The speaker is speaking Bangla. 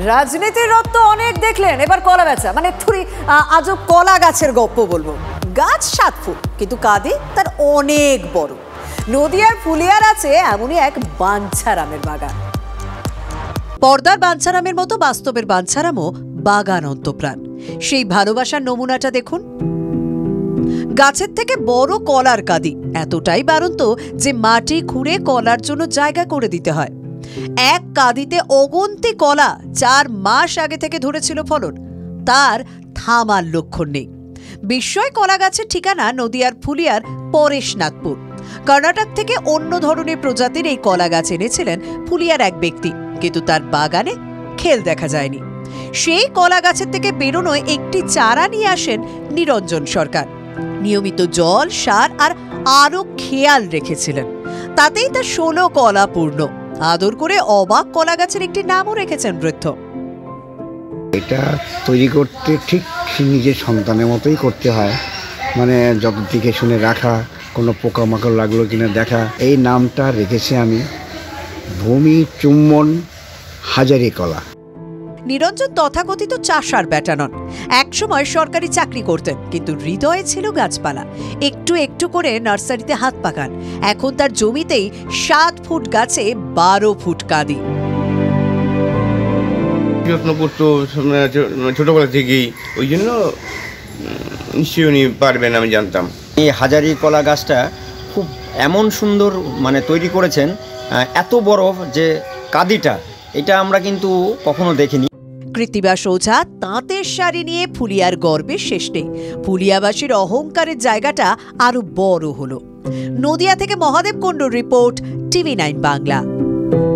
রাজনীতির রব তো অনেক দেখলেন, এবার কলা বেচা মানে থুরি আজও কলা গাছের গপ্প বলবো। গাছ 7 ফুট কিন্তু কাঁদি তার অনেক বড়। নদিয়ার ফুলিয়ার আছে এমনই এক বাঞ্ছারামের বাগান। পর্দার বাঞ্ছারামের মতো বাস্তবের বাঞ্ছারামও বাগান অন্তপ্রাণ। সেই ভালোবাসার নমুনাটা দেখুন। গাছের থেকে বড় কলার কাঁদি, এতটাই বাড়ন্ত যে মাটি খুঁড়ে কলার জন্য জায়গা করে দিতে হয়। এক কাঁদিতে অগন্তি কলা 4 মাস আগে থেকে ধরেছিল ফলন, তার থামার লক্ষণ নেই। বিস্ময় কলা গাছের ঠিকানা নদিয়ার ফুলিয়ার পরেশনাথপুর। কর্ণাটক থেকে অন্য ধরনের প্রজাতির এই কলা গাছ এনেছিলেন ফুলিয়ার এক ব্যক্তি, কিন্তু তার বাগানে খেল দেখা যায়নি। সেই কলা গাছের থেকে বেরোনোয় একটি চারা নিয়ে আসেন নিরঞ্জন সরকার। নিয়মিত জল, সার আর আরো খেয়াল রেখেছিলেন, তাতেই তার 16 কলা পূর্ণ। আদর করে অবাক কলা গাছের একটি নামও রেখেছেন বৃদ্ধ। এটা তৈরি করতে ঠিক নিজের সন্তানের মতোই করতে হয়, মানে যত দিকে শুনে রাখা, কোনো পোকামাকড় লাগলো কিনা দেখা। এই নামটা রেখেছি আমি ভূমি চুম্বন হাজারি কলা। নিরঞ্জন তথাকথিত চাষার বেটা নন। একসময় সরকারি চাকরি করতেন, কিন্তু হৃদয়ে ছিল গাছপালা। একটু একটু করে নার্সারিতে হাত পাকান। এখন তার জমিতেই 7 ফুট গাছে 12 ফুট কাঁদি। যত্ন করতো ছোটবেলা থেকেই, ওই জন্য নিশ্চয়ই উনি পারবেন, আমি জানতাম। এই হাজারি কলা গাছটা খুব এমন সুন্দর মানে তৈরি করেছেন, এত বড় যে কাঁদিটা, এটা আমরা কিন্তু কখনো দেখিনি। কৃত্তিবাস ওঝা তাঁতের শাড়ি নিয়ে ফুলিয়ার গর্বের শেষ নেই। ফুলিয়াবাসীর অহংকারের জায়গাটা আরো বড় হলো। নদিয়া থেকে মহাদেব কুণ্ডুর রিপোর্ট, TV9 বাংলা।